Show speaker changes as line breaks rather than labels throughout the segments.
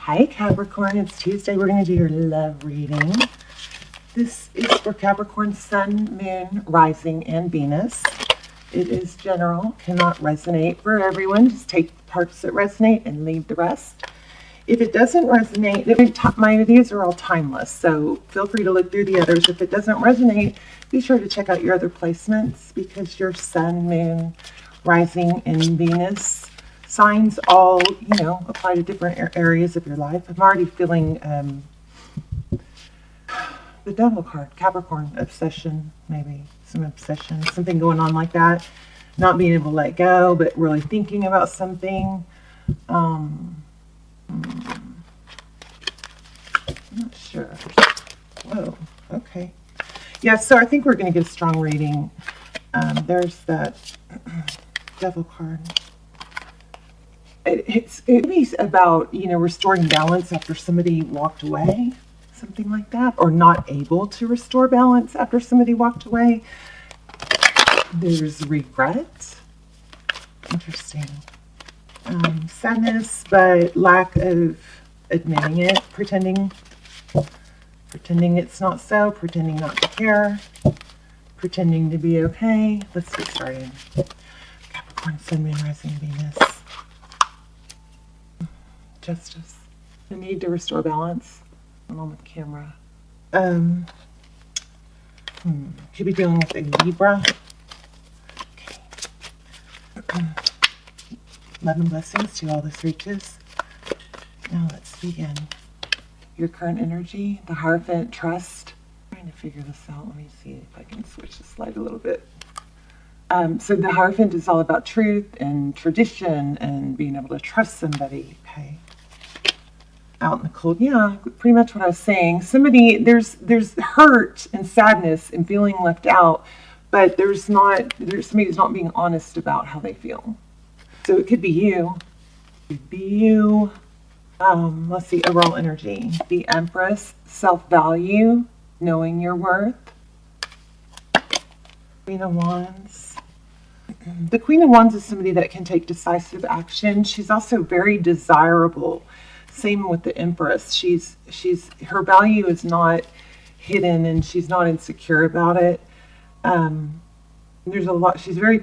Hi Capricorn, it's Tuesday. We're going to do your love reading. This is for Capricorn, Sun, Moon, Rising, and Venus. It is general, cannot resonate for everyone. Just take parts that resonate and leave the rest. If it doesn't resonate, my videos are all timeless, so feel free to look through the others. If it doesn't resonate, be sure to check out your other placements because your Sun, Moon, Rising, and Venus signs all, apply to different areas of your life. I'm already feeling the Devil card, Capricorn, obsession, maybe some obsession, something going on like that. Not being able to let go, but really thinking about something. I'm not sure. Whoa, okay. Yeah, so I think we're going to get a strong reading. There's that Devil card. It's about, restoring balance after somebody walked away, something like that, or not able to restore balance after somebody walked away. There's regret. Interesting. Sadness, but lack of admitting it, pretending it's not so, pretending not to care, pretending to be okay. Let's get started. Capricorn, Sun, Moon, Rising, Venus. Justice. The need to restore balance. I'm on with the camera. Could be dealing with a Libra. Okay. Love and blessings to all this reaches. Now let's begin. Your current energy, the Hierophant, trust. I'm trying to figure this out. Let me see if I can switch the slide a little bit. So the Hierophant is all about truth and tradition and being able to trust somebody. Okay. Out in the cold. Yeah, pretty much what I was saying. Somebody, there's hurt and sadness and feeling left out, but there's somebody who's not being honest about how they feel. So it could be you. It could be you. Let's see, overall energy. The Empress, self-value, knowing your worth. Queen of Wands. The Queen of Wands is somebody that can take decisive action. She's also very desirable. Same with the Empress. Her value is not hidden and she's not insecure about it. There's a lot. She's very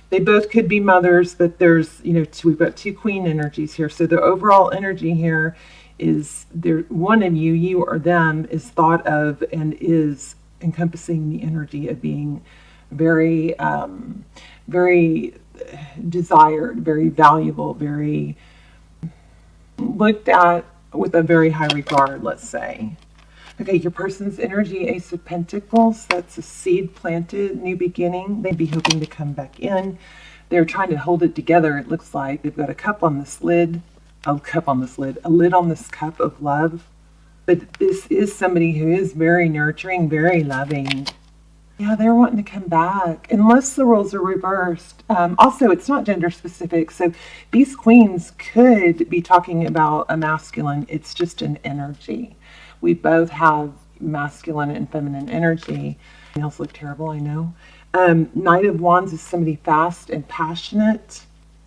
they both could be mothers, but there's, we've got two queen energies here. So the overall energy here is one of you or them is thought of and is encompassing the energy of being very, very desired, very valuable, very looked at with a very high regard, let's say. Okay, your person's energy, Ace of Pentacles, that's a seed planted, new beginning. They'd be hoping to come back in. They're trying to hold it together, it looks like. They've got a cup on this lid, a lid on this cup of love. But this is somebody who is very nurturing, very loving. Yeah, they're wanting to come back, unless the roles are reversed. Also, it's not gender specific, so these queens could be talking about a masculine. It's just an energy. We both have masculine and feminine energy. Nails look terrible, I know. Knight of Wands is somebody fast and passionate.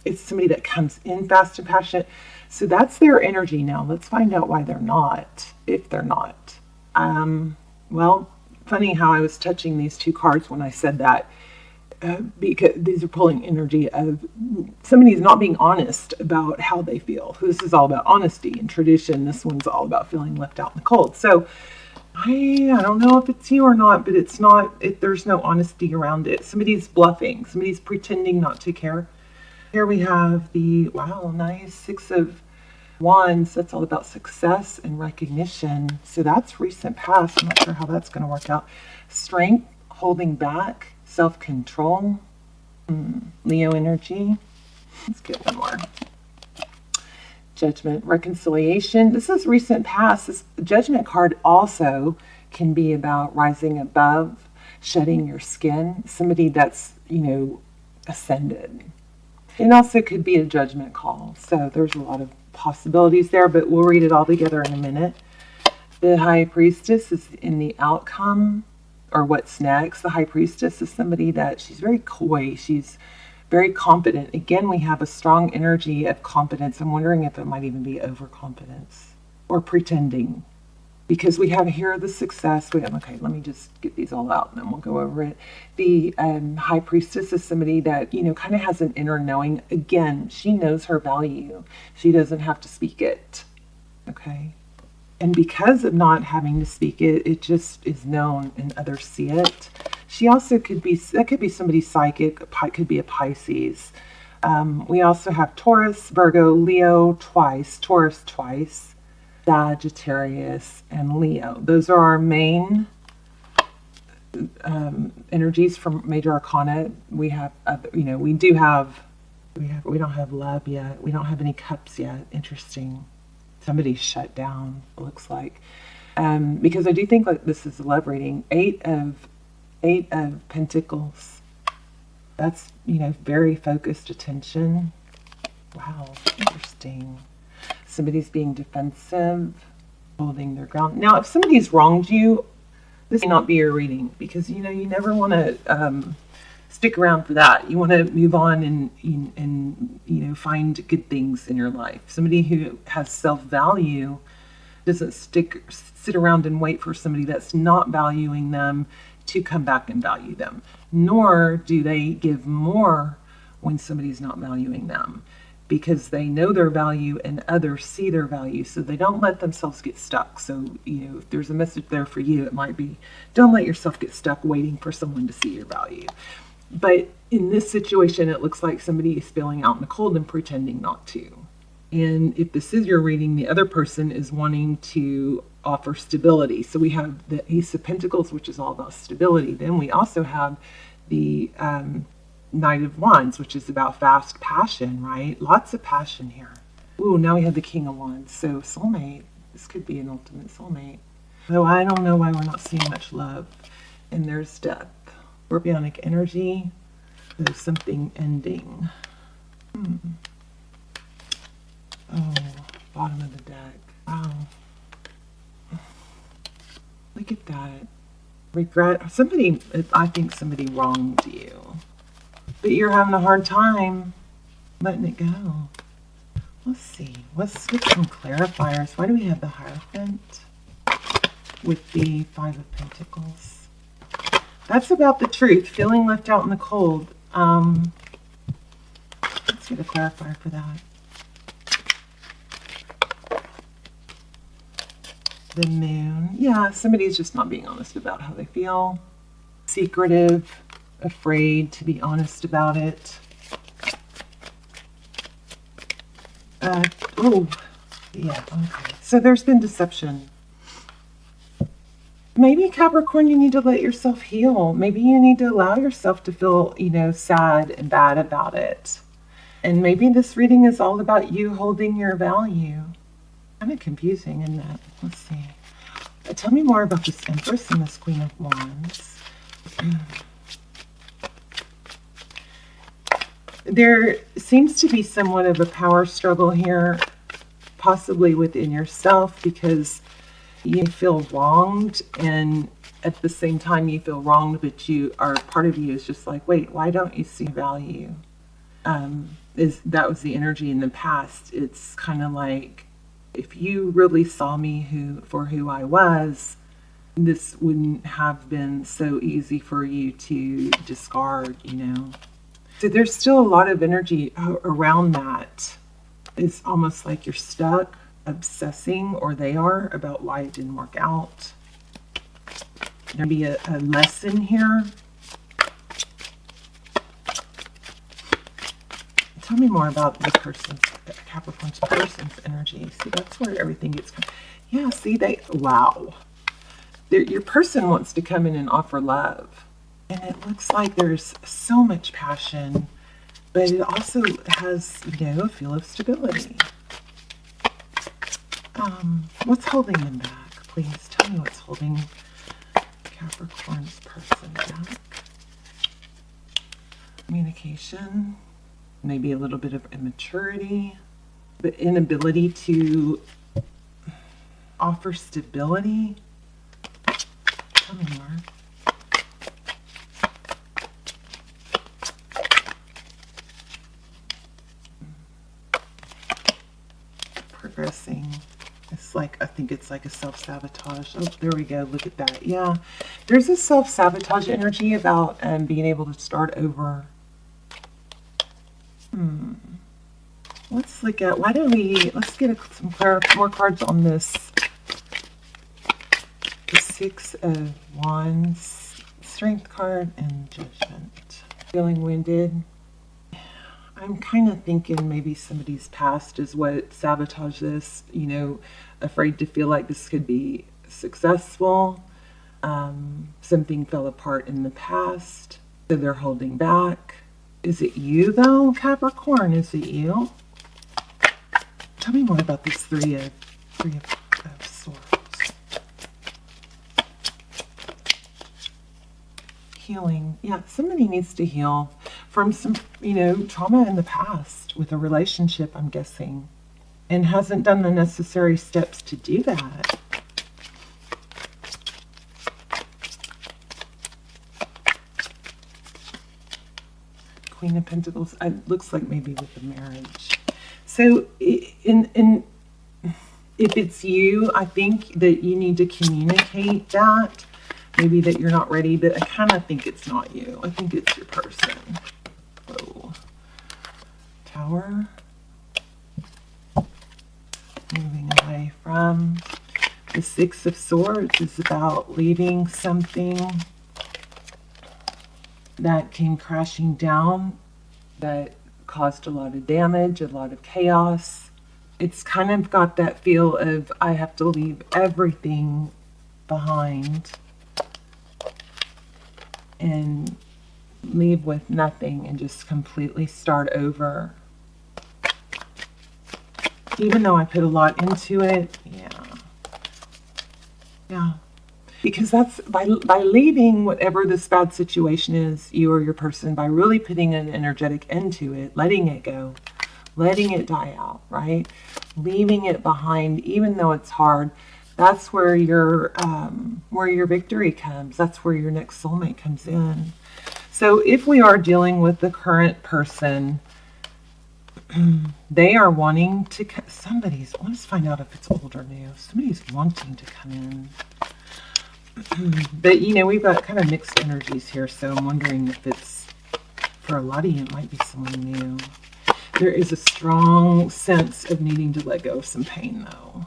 It's somebody that comes in fast and passionate. So that's their energy now. Let's find out why they're not, if they're not. Well, funny how I was touching these two cards when I said that, because these are pulling energy of somebody who's not being honest about how they feel. This is all about honesty and tradition. This one's all about feeling left out in the cold. So I don't know if it's you or not, but it's not. There's no honesty around it. Somebody's bluffing. Somebody's pretending not to care. Here we have the, wow, nice Six of Wands. That's all about success and recognition. So that's recent past. I'm not sure how that's going to work out. Strength, holding back, self-control. Leo energy. Let's get one more. Judgment, reconciliation. This is recent past. This Judgment card also can be about rising above, shedding your skin. Somebody that's, ascended. It also could be a judgment call. So there's a lot of possibilities there, but we'll read it all together in a minute. The High Priestess is in the outcome or what's next. The High Priestess is somebody that she's very coy. She's very confident. Again, we have a strong energy of confidence. I'm wondering if it might even be overconfidence or pretending. Because we have here the success. Okay, let me just get these all out and then we'll go over it. The high priestess is somebody that, kind of has an inner knowing. Again, she knows her value. She doesn't have to speak it. Okay. And because of not having to speak it, it just is known and others see it. She also could be somebody psychic, could be a Pisces. We also have Taurus, Virgo, Leo twice, Taurus twice, Sagittarius, and Leo. Those are our main energies from Major Arcana. We have, we don't have love yet. We don't have any cups yet. Interesting. Somebody's shut down, it looks like. Because I do think like this is a love reading. Eight of Pentacles. That's, very focused attention. Wow, interesting. Somebody's being defensive, holding their ground. Now, if somebody's wronged you, this may not be your reading because, you never want to stick around for that. You want to move on and find good things in your life. Somebody who has self-value doesn't sit around and wait for somebody that's not valuing them to come back and value them. Nor do they give more when somebody's not valuing them, because they know their value and others see their value, so they don't let themselves get stuck. So, if there's a message there for you, it might be, don't let yourself get stuck waiting for someone to see your value. But in this situation, it looks like somebody is spilling out in the cold and pretending not to. And if this is your reading, the other person is wanting to offer stability. So we have the Ace of Pentacles, which is all about stability. Then we also have the Knight of Wands, which is about fast passion, right? Lots of passion here. Ooh, now we have the King of Wands. So soulmate, this could be an ultimate soulmate. Though I don't know why we're not seeing much love. And there's death. Scorpionic energy. There's something ending. Oh, bottom of the deck. Wow. Look at that. Regret. I think somebody wronged you. But you're having a hard time letting it go. Let's see. Let's get some clarifiers. Why do we have the Hierophant with the Five of Pentacles? That's about the truth. Feeling left out in the cold. Let's get a clarifier for that. The Moon. Yeah, somebody's just not being honest about how they feel. Secretive. Afraid to be honest about it. Oh, yeah, okay. So there's been deception. Maybe, Capricorn, you need to let yourself heal. Maybe you need to allow yourself to feel, sad and bad about it. And maybe this reading is all about you holding your value. Kind of confusing, isn't it? Let's see. Tell me more about this Empress and this Queen of Wands. There seems to be somewhat of a power struggle here, possibly within yourself, because you feel wronged, and at the same time you feel wronged, but part of you is just like, wait, why don't you see value? That was the energy in the past. It's kind of like, if you really saw me for who I was, this wouldn't have been so easy for you to discard, So there's still a lot of energy around that. It's almost like you're stuck, obsessing, or they are, about why it didn't work out. There'll be a lesson here. Tell me more about the Capricorn's person's energy. See, that's where everything gets... Yeah, see, wow. Your person wants to come in and offer love. And it looks like there's so much passion, but it also has, a feel of stability. What's holding them back? Please tell me what's holding Capricorn's person back. Communication, maybe a little bit of immaturity, but inability to offer stability. Tell me more. progressing. It's like, I think it's like a self-sabotage. Oh, there we go. Look at that. Yeah. There's a self-sabotage energy about being able to start over. Let's look at, let's get some more cards on this. The Six of Wands, Strength card, and Judgment. Feeling wounded. I'm kind of thinking maybe somebody's past is what sabotaged this, you know, afraid to feel like this could be successful. Something fell apart in the past, so they're holding back. Is it you though, Capricorn? Is it you? Tell me more about this Three of Swords. Healing. Yeah, somebody needs to heal from some, you know, trauma in the past with a relationship, I'm guessing, and hasn't done the necessary steps to do that. Queen of Pentacles. It looks like maybe with the marriage. So if it's you, I think that you need to communicate that. Maybe that you're not ready, but I kind of think it's not you. I think it's your person. Oh. Tower. Moving away from. The Six of Swords is about leaving something that came crashing down, that caused a lot of damage, a lot of chaos. It's kind of got that feel of, I have to leave everything behind and leave with nothing and just completely start over. Even though I put a lot into it, yeah. Because that's, by leaving whatever this bad situation is, you or your person, by really putting an energetic end to it, letting it go, letting it die out, right? Leaving it behind, even though it's hard, that's where your victory comes. That's where your next soulmate comes in. So if we are dealing with the current person, they are wanting to, let's find out if it's old or new. Somebody's wanting to come in. But, you know, we've got kind of mixed energies here, so I'm wondering if it's, for a lot of you, it might be someone new. There is a strong sense of needing to let go of some pain, though.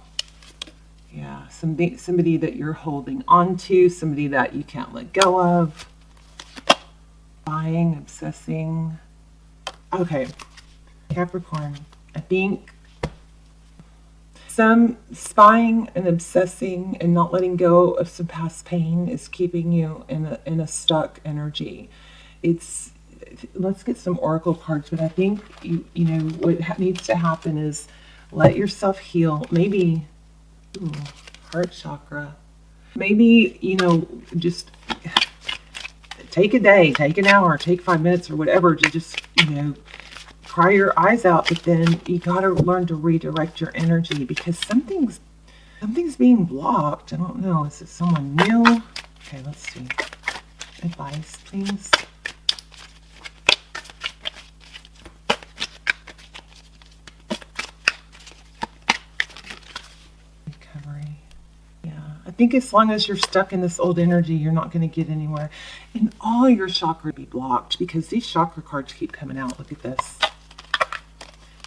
Yeah, somebody that you're holding on to, somebody that you can't let go of. Buying, obsessing. Okay, Capricorn, I think some spying and obsessing and not letting go of some past pain is keeping you in a stuck energy. Let's get some oracle cards, but I think you know what needs to happen is let yourself heal. Maybe heart chakra. Maybe, you know, just take a day, take an hour, take 5 minutes or whatever to just, you know, cry your eyes out, but then you got to learn to redirect your energy because something's being blocked. I don't know. Is it someone new? Okay, let's see. Advice, please. Recovery. Yeah, I think as long as you're stuck in this old energy, you're not going to get anywhere. And all your chakra be blocked because these chakra cards keep coming out. Look at this.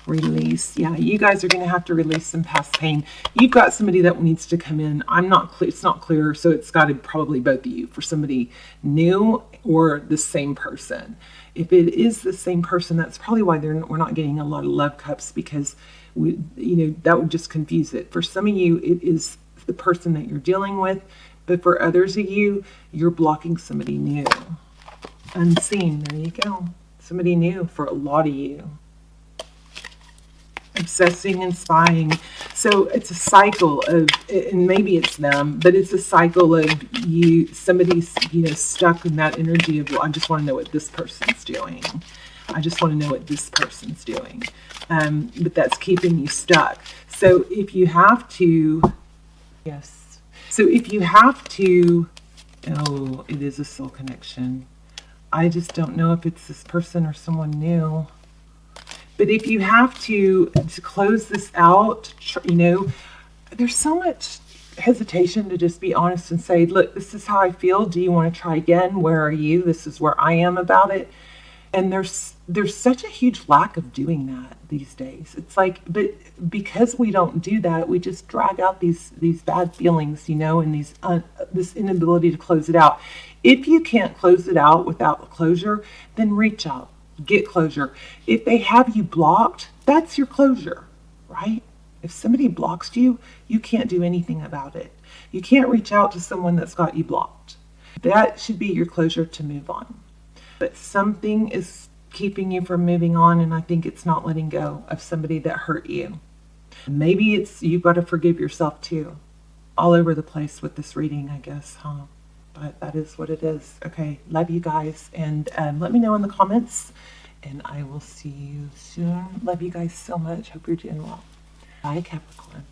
Release. Yeah, you guys are going to have to release some past pain. You've got somebody that needs to come in. It's not clear, so it's got to probably both of you, for somebody new or the same person. If it is the same person, that's probably why we're not getting a lot of love cups, because that would just confuse it. For some of you, it is the person that you're dealing with, but for others of you, you're blocking somebody new. Unseen. There you go. Somebody new for a lot of you. Obsessing and spying. So it's a cycle of, and maybe it's them, but it's a cycle of somebody's, stuck in that energy of, well, I just want to know what this person's doing. I just want to know what this person's doing. But that's keeping you stuck. So if you have to, yes. So if you have to, oh, it is a soul connection. I just don't know if it's this person or someone new. But if you have to close this out, you know, there's so much hesitation to just be honest and say, look, this is how I feel. Do you want to try again? Where are you? This is where I am about it. And there's such a huge lack of doing that these days. It's like, but because we don't do that, we just drag out these bad feelings, you know, and this inability to close it out. If you can't close it out without closure, then reach out, get closure. If they have you blocked, that's your closure, right? If somebody blocks you, you can't do anything about it. You can't reach out to someone that's got you blocked. That should be your closure to move on. But something is keeping you from moving on, and I think it's not letting go of somebody that hurt you. Maybe it's you've got to forgive yourself too. All over the place with this reading, I guess, huh? But that is what it is. Okay, love you guys, and let me know in the comments, and I will see you soon. Love you guys so much. Hope you're doing well. Bye, Capricorn.